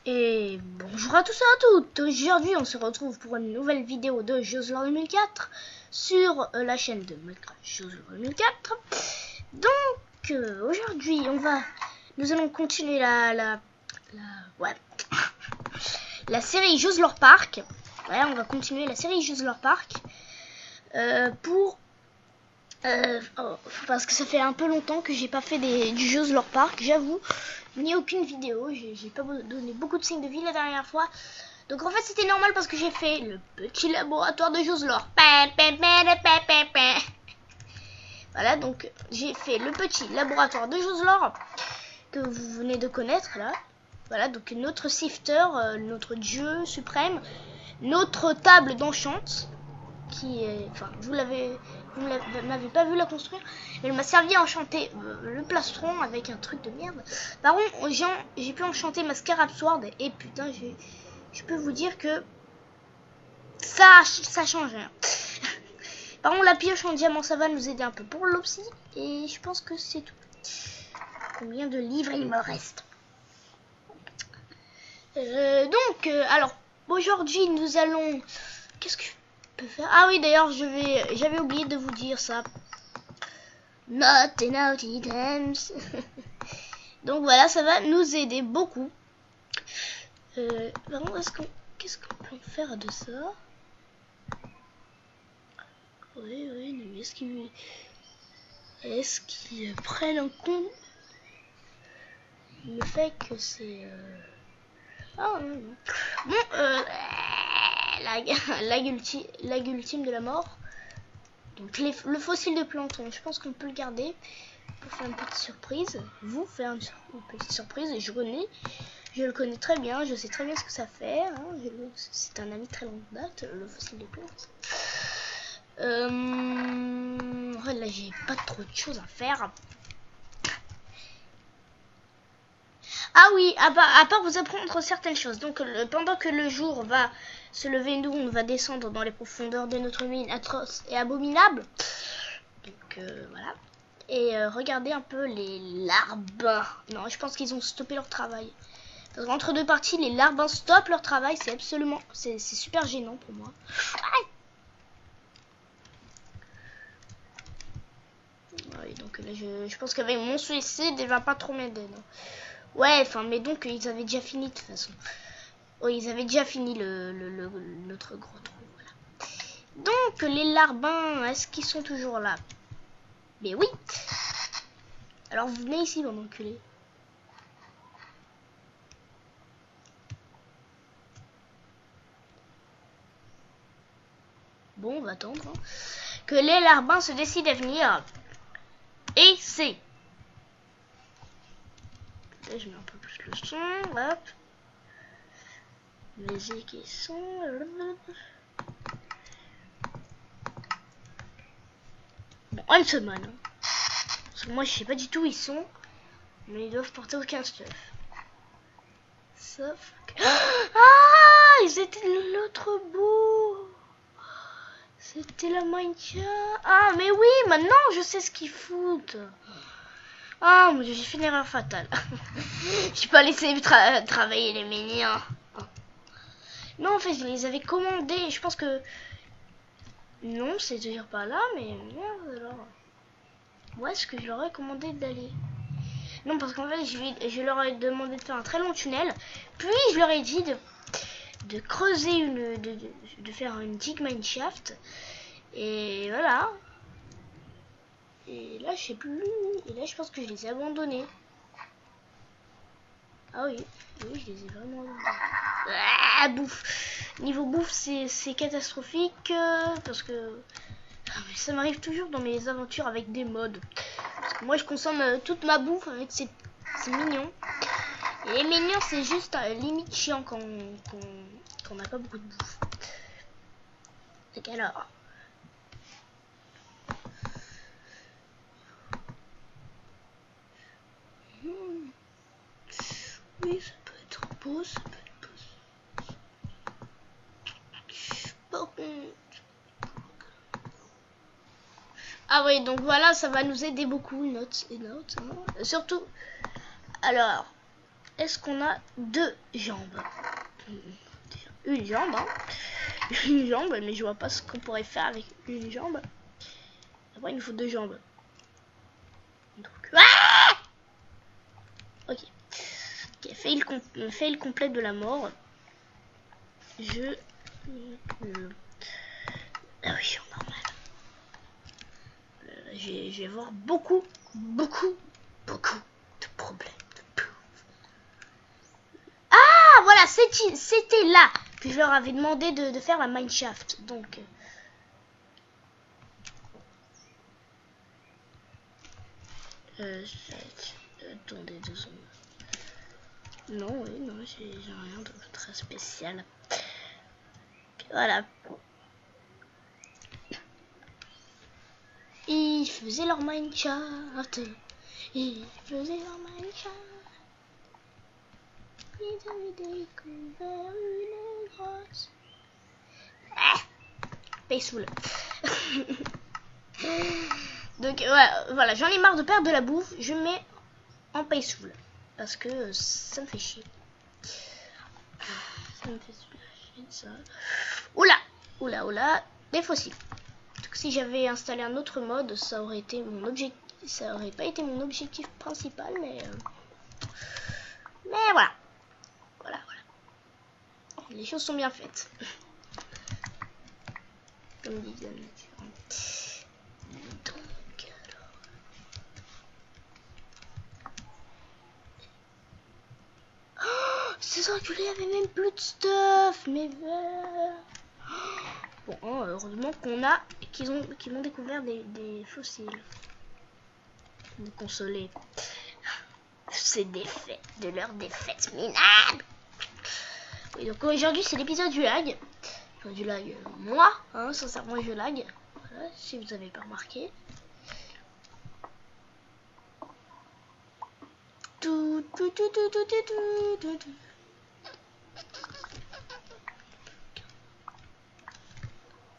Et bonjour à tous et à toutes. Aujourd'hui on se retrouve pour une nouvelle vidéo de Jeux 2004 sur la chaîne de Minecraft Jeux 2004. Donc aujourd'hui nous allons continuer la série Jeux Park. Voilà, on va continuer la série Jeux Park parce que ça fait un peu longtemps que j'ai pas fait du Jeux Park, j'avoue, ni aucune vidéo. J'ai pas donné beaucoup de signes de vie la dernière fois. Donc en fait c'était normal parce que j'ai fait le petit laboratoire de Joslore. Voilà, donc j'ai fait le petit laboratoire de Joslore que vous venez de connaître là. Voilà, donc notre sifter, notre dieu suprême, notre table d'enchant qui est, enfin vous m'avez pas vu la construire, elle m'a servi à enchanter le plastron avec un truc de merde. Par contre j'ai pu enchanter ma scarab sword et putain je peux vous dire que ça change rien. Par contre la pioche en diamant ça va nous aider un peu pour l'opsie et je pense que c'est tout. Combien de livres il me reste? Alors aujourd'hui nous allons, qu'est-ce que je peux faire? Ah oui, d'ailleurs j'avais oublié de vous dire ça. Not enough items. Donc voilà, ça va nous aider beaucoup. Par contre, qu'est-ce qu'on peut faire de ça? Oui, mais est-ce qu'ils prennent en compte le fait que c'est ah non. Bon, lag ultime de la mort. Donc le fossile de Plankton, je pense qu'on peut le garder pour faire une petite surprise. Vous faire une petite surprise. Et je le connais très bien, je sais très bien ce que ça fait. Hein. C'est un ami très longue date, le fossile de Plankton. Là j'ai pas trop de choses à faire. Ah oui, à part vous apprendre certaines choses. Donc pendant que le jour va se lever, nous on va descendre dans les profondeurs de notre mine atroce et abominable. Donc voilà. Et regardez un peu les larbins. Non, je pense qu'ils ont stoppé leur travail. Entre deux parties, les larbins stoppent leur travail. C'est super gênant pour moi. Ouais, donc là je pense qu'avec mon suicide, il va pas trop m'aider. Ouais, enfin, mais donc ils avaient déjà fini de toute façon. Oui, ils avaient déjà fini notre gros trou. Voilà. Donc les larbins, est-ce qu'ils sont toujours là? Mais oui. Alors vous venez ici, mon enculé. Bon, on va attendre que les larbins se décident à venir. Et c'est. Là, je mets un peu plus le son. Hop. Musique et son. Bon, une semaine. Parce que moi, je sais pas du tout où ils sont. Mais ils doivent porter aucun stuff. Sauf que... Ah, ils étaient de l'autre bout. C'était la Minecraft. Ah, mais oui, maintenant, je sais ce qu'ils foutent. Ah, mon Dieu, j'ai fait une erreur fatale. J'ai pas laissé travailler les minions. Non, en fait, je les avais commandés. Je pense que... Non, c'est toujours pas là, mais merde alors. Où est-ce que je leur ai commandé d'aller? Non, parce qu'en fait, je leur ai demandé de faire un très long tunnel. Puis, je leur ai dit de creuser de faire une dig mineshaft. Et voilà. Et là, je sais plus. Et là, je pense que je les ai abandonnés. Ah oui, je les ai vraiment abandonnés. Ah, bouffe. Niveau bouffe, c'est catastrophique. Parce que ça m'arrive toujours dans mes aventures avec des mods. Parce que moi, je consomme toute ma bouffe avec ces mignons. Et les mignons, c'est juste limite chiant quand on n'a pas beaucoup de bouffe. Donc alors... Oui, ça peut être beau, ça peut être beau. Par contre... Ah oui, donc voilà, ça va nous aider beaucoup, notes et notes. Hein. Surtout... Alors... est-ce qu'on a 2 jambes? Une jambe, hein. Une jambe, mais je vois pas ce qu'on pourrait faire avec une jambe. Après, il nous faut 2 jambes. Donc, ah, ok. Ok, fail complet de la mort. Ah oui, normal. Je vais avoir beaucoup de problèmes. Ah, voilà, c'était là que je leur avais demandé de faire la mineshaft. Donc, attendez 2 secondes. Non, oui, non, j'ai rien de très spécial. Voilà. Ils faisaient leur mineshaft. Ils faisaient leur mineshaft. Ils avaient découvert une grosse. Ah, Peaceful. Donc ouais, voilà, j'en ai marre de perdre de la bouffe. Je mets en Peaceful parce que ça me fait chier. Ça me fait chier de ça. Oula, des fossiles. Donc, si j'avais installé un autre mode, ça aurait été mon objectif. Ça aurait pas été mon objectif principal, mais voilà. Voilà. Les choses sont bien faites. Comme dit la nature. Donc, alors. Oh, ces enculés avaient même plus de stuff. Mais bon, heureusement qu'ils m'ont découvert des fossiles. Me consoler. C'est de leur défaite minable. Oui, donc aujourd'hui c'est l'épisode du lag. Enfin, du lag, moi, hein, sincèrement je lag. Voilà, si vous avez pas remarqué.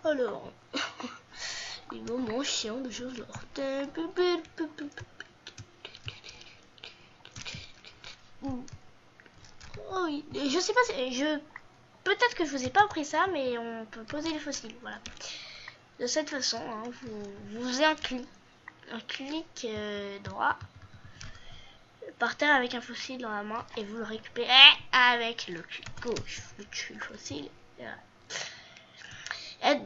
Alors, les moments chiants de choses là. Oh oui, je sais pas si peut-être que je vous ai pas appris ça, mais on peut poser les fossiles, voilà. De cette façon, hein, vous faisiez un clic droit par terre avec un fossile dans la main et vous le récupérez avec le clic gauche. Vous tuez le fossile. Voilà.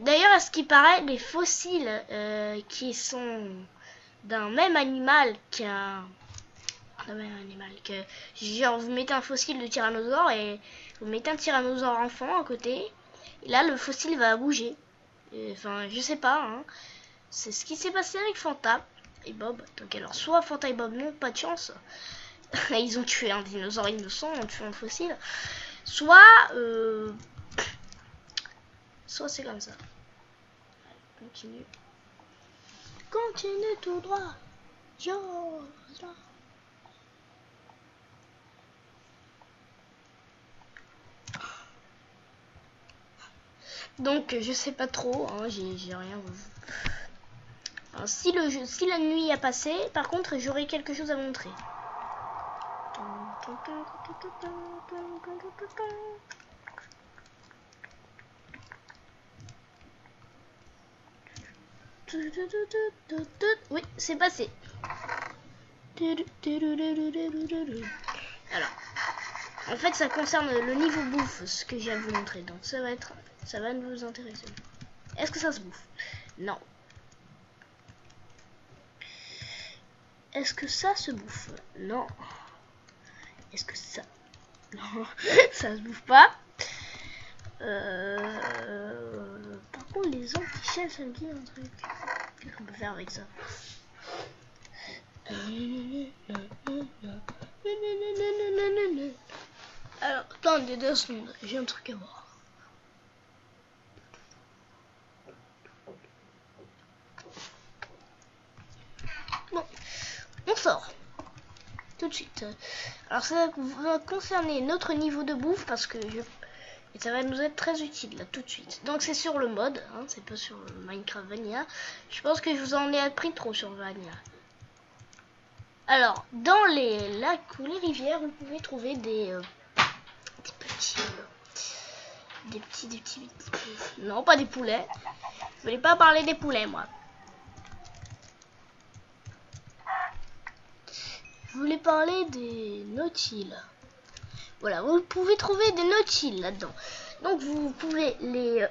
D'ailleurs, à ce qui paraît, les fossiles qui sont d'un même animal genre vous mettez un fossile de tyrannosaure et vous mettez un tyrannosaure enfant à côté et là le fossile va bouger. Enfin, je sais pas, hein. C'est ce qui s'est passé avec Fanta et Bob. Donc alors soit Fanta et Bob n'ont pas de chance, ils ont tué un dinosaure innocent en tuant un fossile, soit c'est comme ça. Continue tout droit. Donc je sais pas trop, hein, j'ai rien. Alors, si la nuit a passé, par contre j'aurai quelque chose à montrer. Oui, c'est passé. Alors, en fait, ça concerne le niveau bouffe, ce que j'ai à vous montrer. Donc, ça va nous intéresser. Est-ce que ça se bouffe? Non. Est-ce que ça se bouffe? Non. Est-ce que ça? Non, ça se bouffe pas. Par contre, les anti-chefs, ça me dit un truc. Qu'est-ce qu'on peut faire avec ça? Alors, attendez 2 secondes, j'ai un truc à voir. Bon, on sort. Tout de suite. Alors, ça va concerner notre niveau de bouffe parce que et ça va nous être très utile là tout de suite. Donc c'est sur le mode, hein, c'est pas sur Minecraft Vanilla. Je pense que je vous en ai appris trop sur Vanilla. Alors, dans les lacs ou les rivières, vous pouvez trouver des petits... Non, pas des poulets. Je voulais pas parler des poulets, moi. Je voulais parler des nautiles. Voilà, vous pouvez trouver des nautiles là-dedans. Donc, vous pouvez les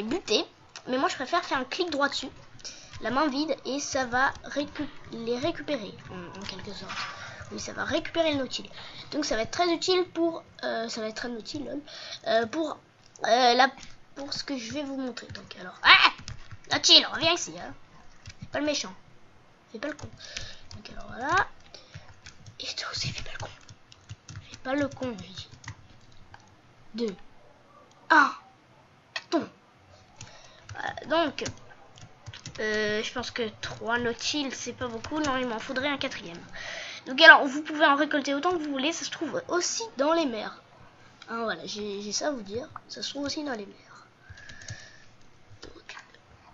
buter. Mais moi, je préfère faire un clic droit dessus, la main vide, et ça va les récupérer, en quelque sorte. Oui, ça va récupérer le nautile. Donc, ça va être très utile pour... ça va être très utile, lol, pour ce que je vais vous montrer. Donc, alors... Ah, nautile, reviens ici, hein. Fais pas le méchant. Fais pas le con. Donc, alors, voilà. Et toi aussi, fais pas le con. Fais pas le con, je dis. 2, 1, ton. Voilà, donc... je pense que 3 nautiles c'est pas beaucoup, non il m'en faudrait un 4e. Donc alors vous pouvez en récolter autant que vous voulez, ça se trouve aussi dans les mers. Hein, voilà, j'ai ça à vous dire, ça se trouve aussi dans les mers. Donc,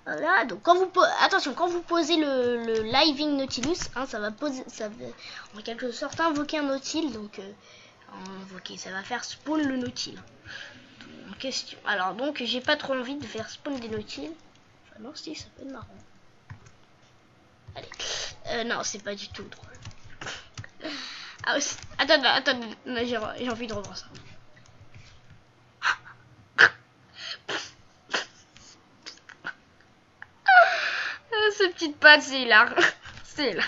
voilà, donc quand vous attention, quand vous posez le Living Nautilus, hein, ça va en quelque sorte invoquer un nautile, donc ça va faire spawn le nautile en question. Alors donc j'ai pas trop envie de faire spawn des nautiles. Non, si, ça peut être marrant. Allez. Non, c'est pas du tout drôle. Ah, attends, j'ai envie de revoir ça. Ces petites pattes, c'est là. C'est là.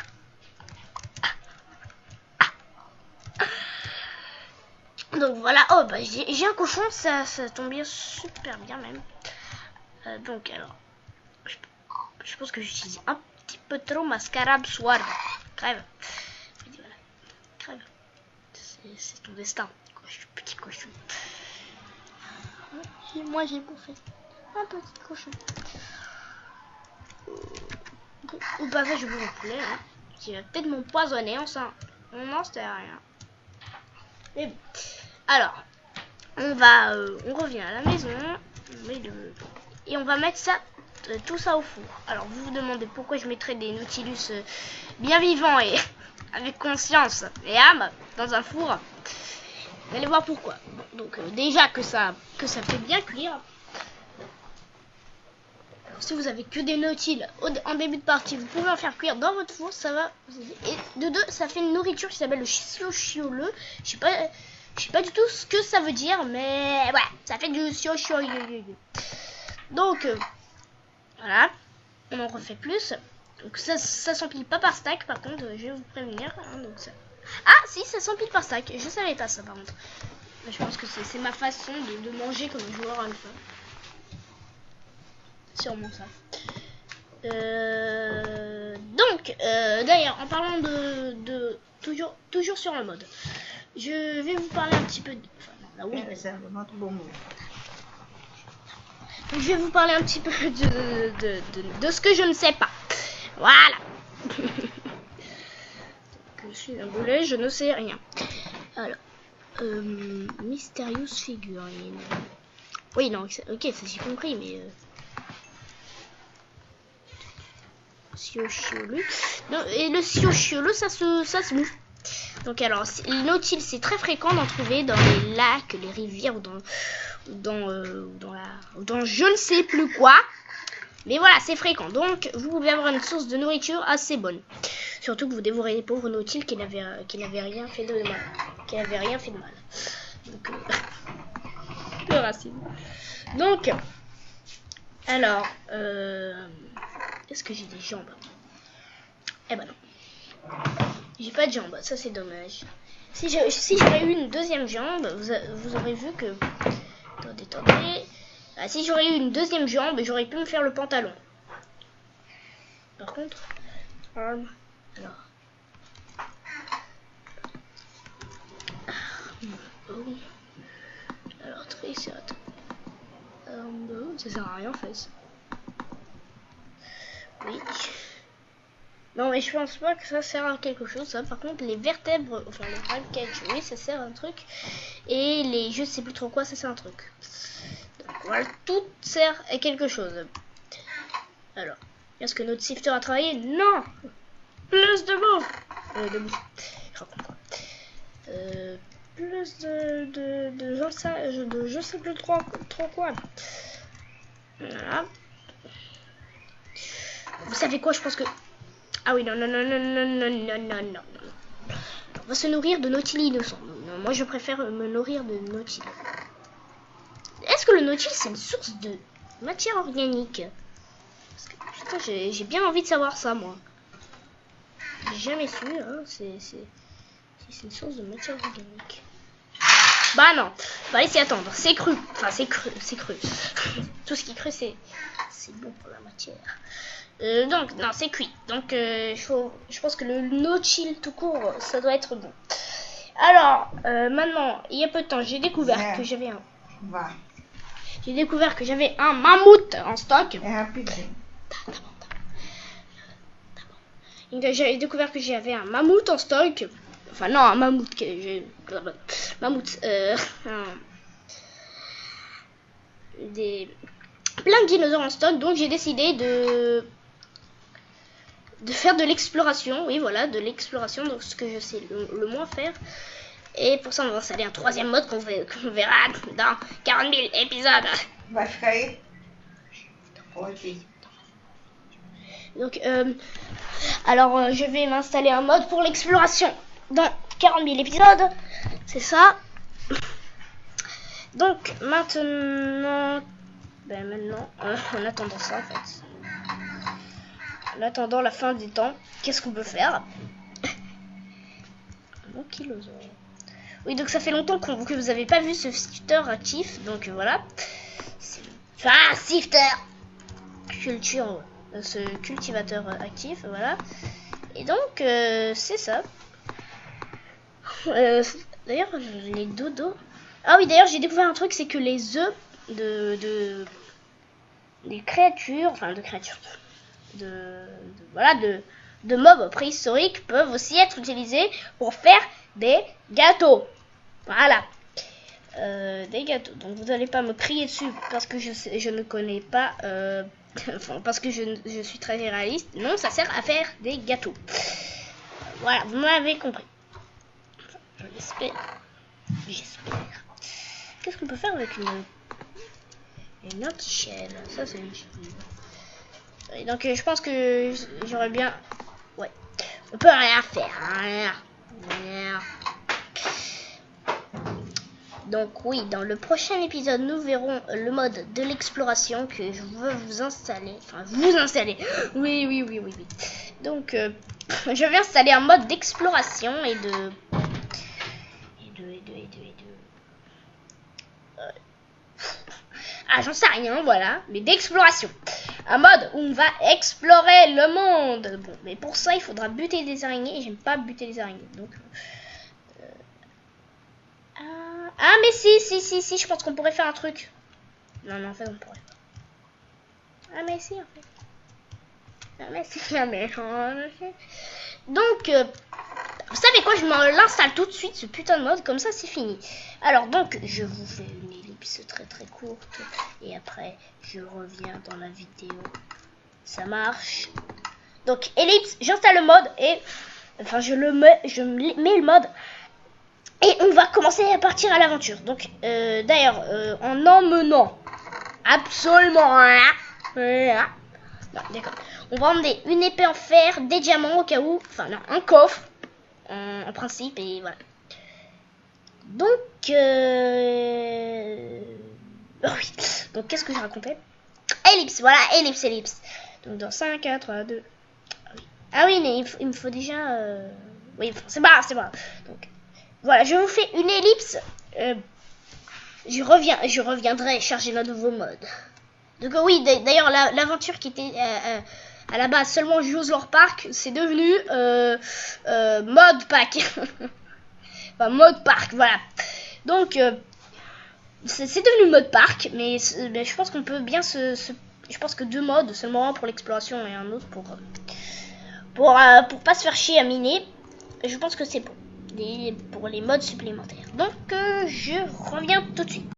Donc voilà. Oh, bah j'ai un cochon, ça tombe bien, super bien même. Donc alors. Je pense que j'utilise un petit peu trop ma scarab soir. Crève. Voilà. Crève. C'est ton destin. Petit cochon. Et moi j'ai bouffé un petit cochon. Au passage je bouffe un poulet. Hein, qui va peut-être m'empoisonner. On n'en sait rien. Mais bon. Alors. On revient à la maison. Et on va mettre ça. Tout ça au four. Alors vous vous demandez pourquoi je mettrais des nautilus bien vivants et avec conscience et âme dans un four. Vous allez voir pourquoi. Bon, donc déjà que ça fait bien cuire. Alors, si vous avez que des nautiles en début de partie, vous pouvez en faire cuire dans votre four, ça va vous aider. Et de deux, ça fait une nourriture qui s'appelle le sio-chioleux. Je sais pas du tout ce que ça veut dire, mais ouais, ça fait du sio-chioleux. Donc voilà, on en refait plus. Donc ça s'empile pas par stack, par contre, je vais vous prévenir. Hein, donc ça... Ah si, ça s'empile par stack. Je savais pas ça par contre. Je pense que c'est ma façon de manger comme un joueur alpha. Sûrement ça. Donc, d'ailleurs, en parlant de toujours sur le mode, je vais vous parler un petit peu de... Enfin, non, là, oui. C'est un bon mot. Donc, je vais vous parler un petit peu de ce que je ne sais pas. Voilà. Je suis un boulet, je ne sais rien. Alors, Mysterious Figurine. Oui, non, ok, ça j'ai compris, mais... Sio-chioleux. Non, et le sio-chioleux, ça se bouffe. Donc alors, le nautile, c'est très fréquent d'en trouver dans les lacs, les rivières ou dans je ne sais plus quoi. Mais voilà, c'est fréquent. Donc, vous pouvez avoir une source de nourriture assez bonne. Surtout que vous dévorez les pauvres nautiles qui n'avaient rien fait de mal. Donc, le racisme. Donc, alors, est-ce que j'ai des jambes? Eh ben non. J'ai pas de jambes, ça c'est dommage. Si j'aurais eu une deuxième jambe, vous aurez vu que... Attendez. Ah, si j'aurais eu une deuxième jambe, j'aurais pu me faire le pantalon. Par contre... Alors... Alors, triceratops. Ça sert à rien en fait. Oui. Non, mais je pense pas que ça sert à quelque chose. Ça. Par contre, les vertèbres, enfin les ribcage, oui, ça sert à un truc. Et les je sais plus trop quoi, ça sert à un truc. Donc voilà, tout sert à quelque chose. Alors, est-ce que notre sifter a travaillé? Non. Plus de mots. De mots. Je raconte quoi. Plus de je sais plus trop quoi. Voilà. Vous savez quoi, je pense que... Ah oui, non. On va se nourrir de Nautilus innocent. Moi, je préfère me nourrir de Nautilus. Est-ce que le Nautilus, c'est une source de matière organique? Putain, j'ai bien envie de savoir ça, moi. J'ai jamais su, hein, c'est une source de matière organique. Bah non, va laisser attendre. C'est cru. Enfin, c'est cru. Tout ce qui est cru, c'est bon pour la matière. Donc, non, c'est cuit. Donc, je pense que le Nautilus tout court, ça doit être bon. Alors, maintenant, il y a peu de temps, j'ai découvert que j'avais un... J'ai découvert que j'avais un mammouth en stock. J'avais découvert que j'avais un mammouth en stock. Enfin, non, un mammouth. Mammouth. Plein de dinosaures en stock. Donc, j'ai décidé de faire de l'exploration. Oui, voilà, de l'exploration. Donc, ce que je sais le moins faire. Et pour ça, on va installer un troisième mode qu'on verra dans 40 000 épisodes. Donc, alors, je vais m'installer un mode pour l'exploration dans 40 000 épisodes. C'est ça. Donc, maintenant... en attendant ça, en fait. En attendant la fin du temps, qu'est-ce qu'on peut faire? Oui, donc ça fait longtemps que vous n'avez pas vu ce shifter actif. Donc, voilà. C'est le shifter culture... ce cultivateur actif, voilà. Et donc c'est ça. D'ailleurs les dodos. Ah oui, d'ailleurs j'ai découvert un truc, c'est que les œufs des créatures, enfin de mobs préhistoriques peuvent aussi être utilisés pour faire des gâteaux. Voilà. Des gâteaux. Donc vous n'allez pas me crier dessus parce que je ne connais pas. Enfin, parce que je suis très réaliste. Non, ça sert à faire des gâteaux. Voilà, vous m'avez compris. Enfin, je l'espère. J'espère. Qu'est-ce qu'on peut faire avec une autre chaîne? Ça, c'est une chaîne. Et donc, je pense que j'aurais bien... Ouais. On peut rien faire. Rien. Donc oui, dans le prochain épisode, nous verrons le mode de l'exploration que je veux vous installer. Enfin, vous installer. Oui. Donc, je vais installer un mode d'exploration et de... Ah, j'en sais rien, voilà. Mais d'exploration. Un mode où on va explorer le monde. Bon, mais pour ça, il faudra buter des araignées. Et j'aime pas buter les araignées. Donc... Ah, mais si, je pense qu'on pourrait faire un truc. Non, en fait, on pourrait pas. Ah, mais si, en fait. Ah, mais si, donc, vous savez quoi, je l'installe tout de suite, ce putain de mode, comme ça, c'est fini. Alors, donc, je vous fais une ellipse très courte. Et après, je reviens dans la vidéo. Ça marche. Donc, ellipse, j'installe le mode et... Enfin, je mets le mode... Et on va commencer à partir à l'aventure. Donc, d'ailleurs, en emmenant absolument rien. Non, d'accord. On va emmener une épée en fer, des diamants au cas où. Enfin, non, un coffre. En principe, et voilà. Donc, oh oui. Donc, qu'est-ce que je racontais? Ellipse, voilà, ellipse. Donc, dans 5, 4, 3, 2. Ah oui, mais il me faut déjà... Oui, c'est pas grave. Donc... Voilà, je vous fais une ellipse. Je reviendrai charger un nouveau mode. Donc oui, d'ailleurs l'aventure qui était à la base seulement Joe's Lore Park, c'est devenu mode pack. Enfin mode park, voilà. Donc c'est devenu mode park, mais je pense qu'on peut bien je pense que 2 modes, seulement un pour l'exploration et un autre pour pas se faire chier à miner. Je pense que c'est bon. Pour les modes supplémentaires. Donc je reviens tout de suite.